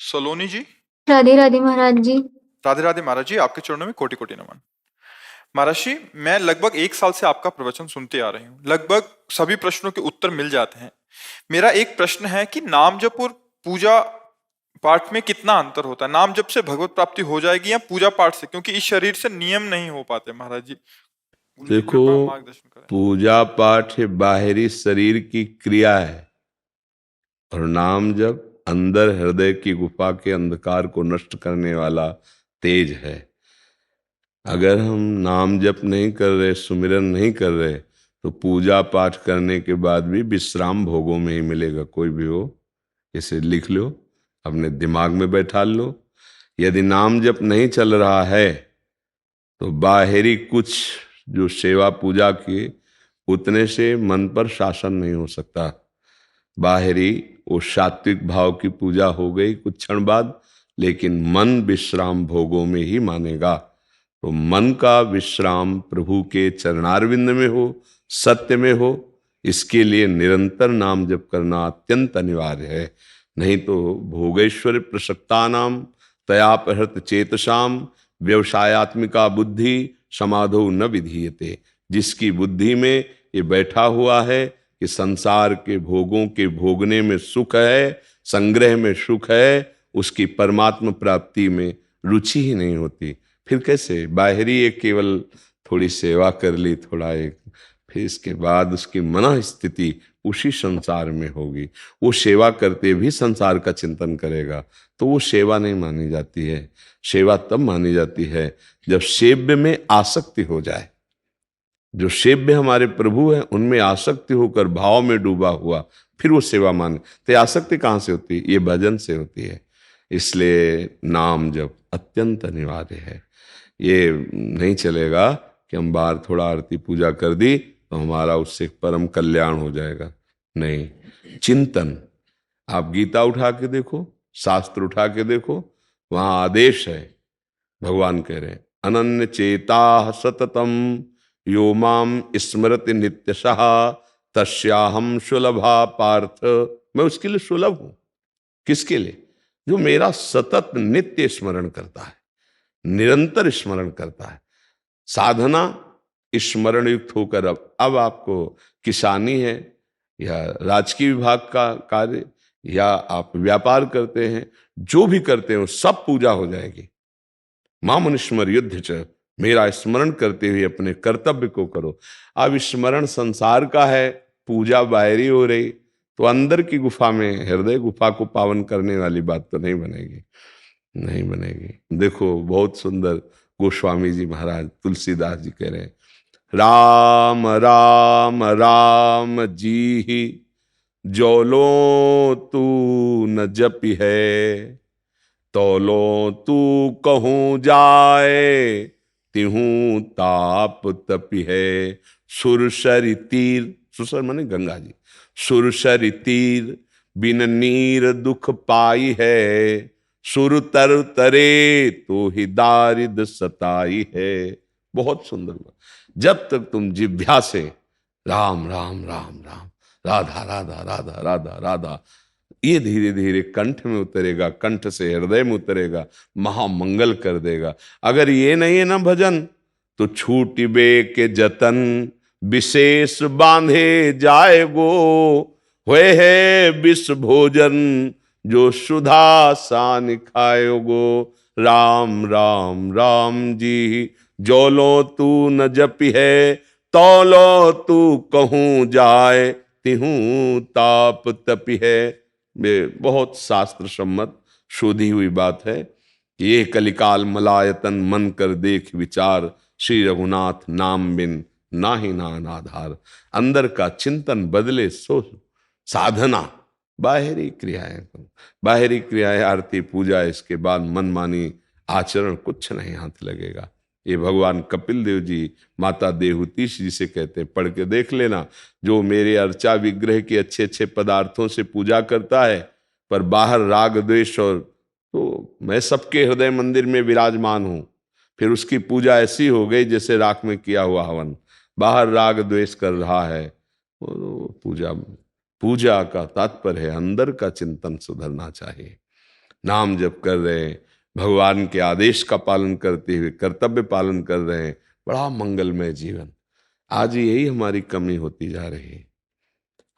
सलोनी जी। राधे राधे महाराज जी। राधे राधे महाराज जी, आपके चरणों में कोटि कोटि नमन। महाराज जी, मैं लगभग 1 साल से आपका प्रवचन सुनते आ रही हूँ। लगभग सभी प्रश्नों के उत्तर मिल जाते हैं। मेरा एक प्रश्न है कि नाम जप और पूजा पाठ में कितना अंतर होता है? नाम जप से भगवत प्राप्ति हो जाएगी या पूजा पाठ से? क्योंकि इस शरीर से नियम नहीं हो पाते महाराज जी, उनकी देखो, कृपा मार्गदर्शन करें। पूजा पाठ बाहरी शरीर की क्रिया है और नाम जप अंदर हृदय की गुफा के अंधकार को नष्ट करने वाला तेज है। अगर हम नाम जप नहीं कर रहे, सुमिरन नहीं कर रहे, तो पूजा पाठ करने के बाद भी विश्राम भोगों में ही मिलेगा। कोई भी हो, इसे लिख लो, अपने दिमाग में बैठा लो। यदि नाम जप नहीं चल रहा है तो बाहरी कुछ जो सेवा पूजा की, उतने से मन पर शासन नहीं हो सकता। बाहरी वो सात्विक भाव की पूजा हो गई कुछ क्षण बाद, लेकिन मन विश्राम भोगों में ही मानेगा। तो मन का विश्राम प्रभु के चरणारविंद में हो, सत्य में हो, इसके लिए निरंतर नाम जप करना अत्यंत अनिवार्य है। नहीं तो भोगेश्वर प्रसक्ता नाम तयापहृत चेतसाम व्यवसायत्मिका बुद्धि समाधो न विधीयते। जिसकी बुद्धि में ये बैठा हुआ है कि संसार के भोगों के भोगने में सुख है, संग्रह में सुख है, उसकी परमात्मा प्राप्ति में रुचि ही नहीं होती। फिर कैसे? बाहरी एक केवल थोड़ी सेवा कर ली, थोड़ा एक, फिर इसके बाद उसकी मन स्थिति उसी संसार में होगी। वो सेवा करते भी संसार का चिंतन करेगा, तो वो सेवा नहीं मानी जाती है। सेवा तब मानी जाती है जब सेव्य में आसक्ति हो जाए। जो सेव्य हमारे प्रभु हैं उनमें आसक्ति होकर भाव में डूबा हुआ, फिर वो सेवा माने। तो आसक्ति कहाँ से होती है? ये भजन से होती है। इसलिए नाम जप अत्यंत अनिवार्य है। ये नहीं चलेगा कि हम बाहर थोड़ा आरती पूजा कर दी तो हमारा उससे परम कल्याण हो जाएगा। नहीं, चिंतन। आप गीता उठा के देखो, शास्त्र उठा के देखो, वहां आदेश है। भगवान कह रहे हैं अनन्य चेता सततम यो माम स्मरति नित्यशः तस्याहम सुलभा पार्थ। मैं उसके लिए सुलभ हूं। किसके लिए? जो मेरा सतत नित्य स्मरण करता है, निरंतर स्मरण करता है। साधना स्मरण युक्त होकर, अब आपको किसानी है या राजकीय विभाग का कार्य या आप व्यापार करते हैं, जो भी करते हो सब पूजा हो जाएगी। मामुनिस्मर युद्ध च, मेरा स्मरण करते हुए अपने कर्तव्य को करो। अब स्मरण संसार का है, पूजा बाहरी हो रही, तो अंदर की गुफा में, हृदय गुफा को पावन करने वाली बात तो नहीं बनेगी, नहीं बनेगी। देखो, बहुत सुंदर गोस्वामी जी महाराज तुलसीदास जी कह रहे हैं, राम राम राम जी ही जोलो तू न जपि है, तोलो तू कहूँ जाए तिहूँ ताप तपि है। सुरसरि तीर, सुरसर माने गंगा जी, सुरसरि तीर बिन नीर दुख पाई है, सुर तर तरे तो ही दारिद सताई है। बहुत सुंदर बात। जब तक तुम जिह्वा से राम राम राम राम, राधा राधा राधा राधा राधा, ये धीरे धीरे कंठ में उतरेगा, कंठ से हृदय में उतरेगा, महामंगल कर देगा। अगर ये नहीं है ना भजन, तो छूटिबे के जतन विशेष बांधे जाएगो, हुए है विष भोजन जो सुधा सान खाएगो। राम राम राम जी जोलो तू न जपि है, तौलो तू कहूँ जाए तिहूँ ताप तपि है। बहुत शास्त्र सम्मत शोधी हुई बात है कि ये कलिकाल मलायतन मन कर देख विचार, श्री रघुनाथ नाम बिन नाही नान आधार। अंदर का चिंतन बदले सो साधना। बाहरी क्रियाएं, बाहरी क्रियाएं आरती पूजा, इसके बाद मनमानी आचरण कुछ नहीं हाथ लगेगा। ये भगवान कपिल देव जी माता देहुतीश जी से कहते हैं, पढ़ के देख लेना, जो मेरे अर्चा विग्रह के अच्छे अच्छे पदार्थों से पूजा करता है पर बाहर राग द्वेष, और तो मैं सबके हृदय मंदिर में विराजमान हूं, फिर उसकी पूजा ऐसी हो गई जैसे राख में किया हुआ हवन, बाहर राग द्वेष कर रहा है, वो पूजा, पूजा का तात्पर्य है अंदर का चिंतन सुधरना चाहिए। नाम जप कर रहे हैं, भगवान के आदेश का पालन करते हुए कर्तव्य पालन कर रहे हैं, बड़ा मंगलमय जीवन। आज यही हमारी कमी होती जा रही है।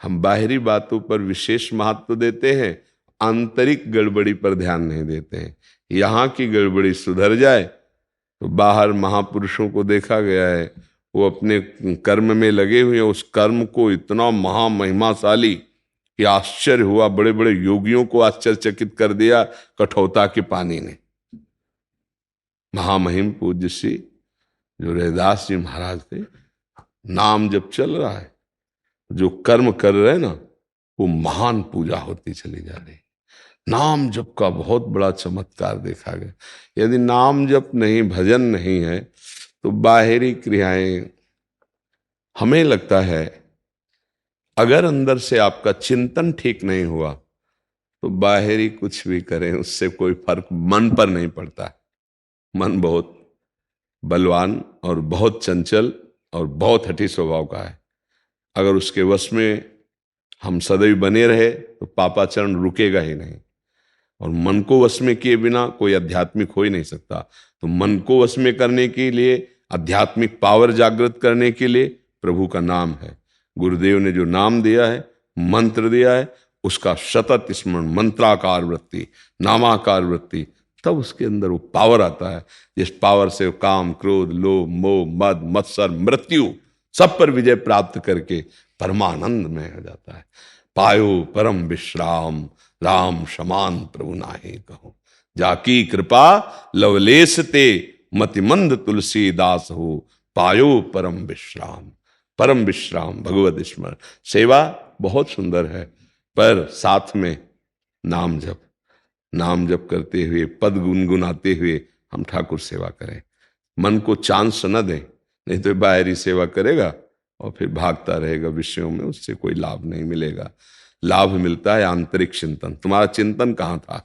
हम बाहरी बातों पर विशेष महत्व देते हैं, आंतरिक गड़बड़ी पर ध्यान नहीं देते हैं। यहाँ की गड़बड़ी सुधर जाए तो बाहर महापुरुषों को देखा गया है, वो अपने कर्म में लगे हुए हैं, उस कर्म को इतना महामहिमाशाली कि आश्चर्य हुआ। बड़े बड़े योगियों को आश्चर्यचकित कर दिया कठोता के पानी ने। महामहिम पूज्य श्री जो रैदास जी महाराज थे, नाम जब चल रहा है, जो कर्म कर रहे हैं ना, वो महान पूजा होती चली जा रही है। नाम जप का बहुत बड़ा चमत्कार देखा गया। यदि नाम जप नहीं, भजन नहीं है, तो बाहरी क्रियाएं, हमें लगता है अगर अंदर से आपका चिंतन ठीक नहीं हुआ तो बाहरी कुछ भी करें उससे कोई फर्क मन पर नहीं पड़ता। मन बहुत बलवान और बहुत चंचल और बहुत हठी स्वभाव का है। अगर उसके वश में हम सदैव बने रहे तो पापाचरण रुकेगा ही नहीं। और मन को वश में किए बिना कोई आध्यात्मिक हो ही नहीं सकता। तो मन को वश में करने के लिए, आध्यात्मिक पावर जागृत करने के लिए प्रभु का नाम है। गुरुदेव ने जो नाम दिया है, मंत्र दिया है, उसका सतत स्मरण, मंत्राकार वृत्ति, नामाकार वृत्ति, तब उसके अंदर वो पावर आता है जिस पावर से वो काम, क्रोध, लोभ, मोह, मद, मत्सर, मृत्यु सब पर विजय प्राप्त करके परमानंद में हो जाता है। पायो परम विश्राम, राम समान प्रभु नाहि कहो, जाकी कृपा लवलेश ते मतिमंद तुलसीदास हो, पायो परम विश्राम। परम विश्राम भगवत स्मरण। सेवा बहुत सुंदर है, पर साथ में नाम जप, नाम जप करते हुए, पद गुनगुनाते हुए हम ठाकुर सेवा करें। मन को चांस न दें, नहीं तो बाहरी सेवा करेगा और फिर भागता रहेगा विषयों में, उससे कोई लाभ नहीं मिलेगा। लाभ मिलता है आंतरिक चिंतन। तुम्हारा चिंतन कहाँ था,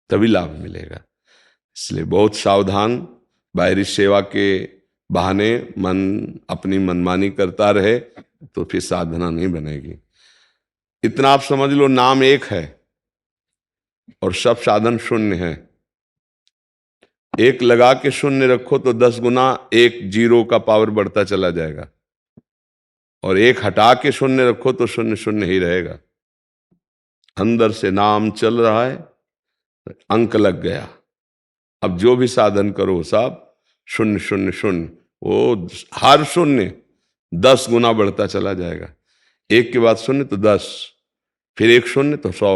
तभी लाभ मिलेगा। इसलिए बहुत सावधान। बाहरी सेवा के बहाने मन अपनी मनमानी करता रहे तो फिर साधना नहीं बनेगी। इतना आप समझ लो, नाम एक है और सब साधन शून्य है। एक लगा के शून्य रखो तो 10 गुना एक जीरो का पावर बढ़ता चला जाएगा, और एक हटा के शून्य रखो तो शून्य शून्य ही रहेगा। अंदर से नाम चल रहा है, अंक लग गया। अब जो भी साधन करो सब शून्य शून्य शून्य, वो हर शून्य 10 गुना बढ़ता चला जाएगा। एक के बाद शून्य तो 10, फिर एक शून्य तो 100,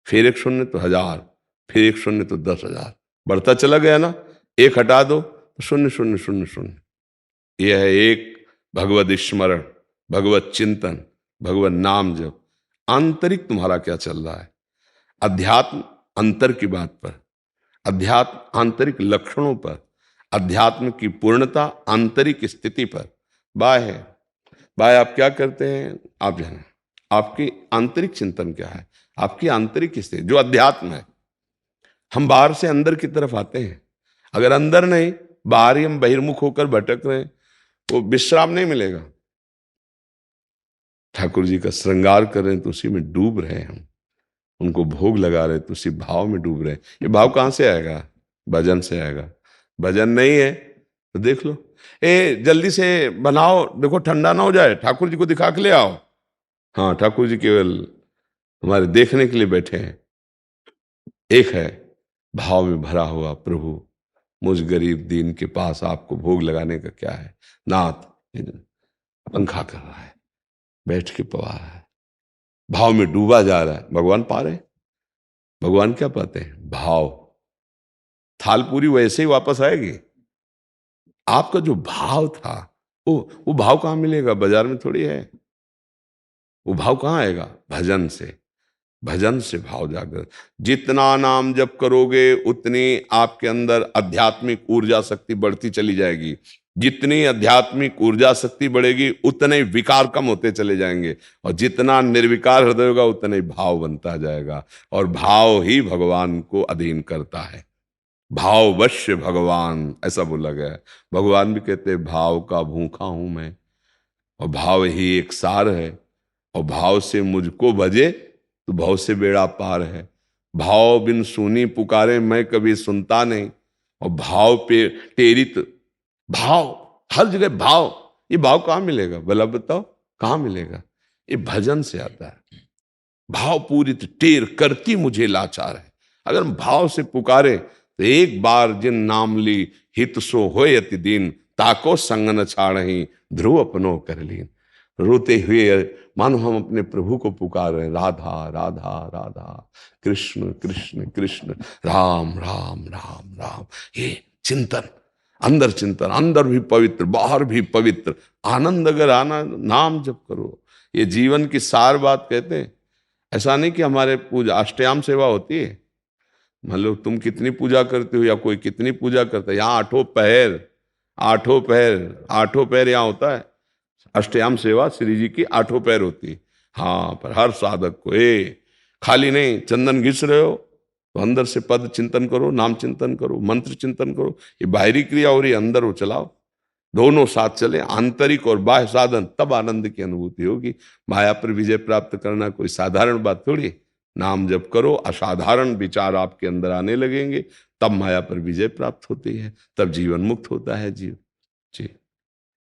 फिर एक शून्य तो 1000, फिर एक शून्य तो 10,000, बढ़ता चला गया ना। एक हटा दो तो शून्य शून्य शून्य शून्य। यह है एक भगवत स्मरण, भगवत चिंतन, भगवत नाम जप। आंतरिक तुम्हारा क्या चल रहा है? अध्यात्म अंतर की बात पर, अध्यात्म आंतरिक लक्षणों पर, अध्यात्म की पूर्णता आंतरिक स्थिति पर। बाय आप क्या करते हैं आप जाने। आपकी आंतरिक चिंतन क्या है, आपकी आंतरिक स्थिति जो अध्यात्म है। हम बाहर से अंदर की तरफ आते हैं, अगर अंदर नहीं, बाहर ही हम बहिर्मुख होकर भटक रहे हैं, वो विश्राम नहीं मिलेगा। ठाकुर जी का श्रृंगार कर रहे हैं तो उसी में डूब रहे हैं हम, उनको भोग लगा रहे तो उसी भाव में डूब रहे हैं। ये भाव कहां से आएगा? भजन से आएगा। भजन नहीं है तो देख लो, जल्दी से बनाओ, देखो ठंडा ना हो जाए, ठाकुर जी को दिखा के ले आओ। हाँ, ठाकुर जी केवल हमारे देखने के लिए बैठे हैं। एक है भाव में भरा हुआ, प्रभु मुझ गरीब दीन के पास आपको भोग लगाने का क्या है। नाथ पंखा कर रहा है, बैठ के पवा रहा है, भाव में डूबा जा रहा है। भगवान पा रहे हैं। भगवान क्या पाते हैं? भाव। थाल पूरी वैसे ही वापस आएगी। आपका जो भाव था, वो भाव कहां मिलेगा? बाजार में थोड़ी है। वो भाव कहां आएगा? भजन से। भजन से भाव जागृत। जितना नाम जप करोगे उतनी आपके अंदर आध्यात्मिक ऊर्जा शक्ति बढ़ती चली जाएगी। जितनी आध्यात्मिक ऊर्जा शक्ति बढ़ेगी उतने विकार कम होते चले जाएंगे, और जितना निर्विकार हृदय होगा उतना ही भाव बनता जाएगा। और भाव ही भगवान को अधीन करता है। भाववश्य भगवान, ऐसा बोला गया है। भगवान भी कहते हैं भाव का भूखा हूं मैं, और भाव ही एक सार है, और भाव से मुझको भजे तो भाव से बेड़ा पार है। भाव बिन सुनी पुकारे मैं कभी सुनता नहीं। और भाव पे टेरित, भाव हर जगह भाव, ये भाव कहाँ मिलेगा भला बताओ, कहाँ मिलेगा? ये भजन से आता है। भाव पूरित टेर करती मुझे लाचार है। अगर हम भाव से पुकारे तो एक बार जिन नाम ली हित सो होय अति दीन, ताको संग न छाड़हि ध्रुव अपनो कर लीन। रोते हुए मानो हम अपने प्रभु को पुकार रहे हैं, राधा राधा राधा, कृष्ण कृष्ण कृष्ण, राम राम राम राम। ये चिंतन, अंदर चिंतन, अंदर भी पवित्र बाहर भी पवित्र। आनंद अगर आना, नाम जप करो। ये जीवन की सार बात कहते हैं। ऐसा नहीं कि हमारे पूजा अष्टयाम सेवा होती है, मतलब तुम कितनी पूजा करते हो या कोई कितनी पूजा करता है, यहाँ आठों पहर, आठों पहर, आठों पहर यहाँ होता है। अष्टयाम सेवा श्री जी की आठों पैर होती है। हाँ, पर हर साधक को खाली नहीं, चंदन घिस रहे हो तो अंदर से पद चिंतन करो, नाम चिंतन करो, मंत्र चिंतन करो। ये बाहरी क्रिया हो रही है, अंदर वो चलाओ, दोनों साथ चले, आंतरिक और बाह्य साधन, तब आनंद की अनुभूति होगी। माया पर विजय प्राप्त करना कोई साधारण बात थोड़ी। नाम जप करो, असाधारण विचार आपके अंदर आने लगेंगे, तब माया पर विजय प्राप्त होती है, तब जीवन मुक्त होता है जीव। जी।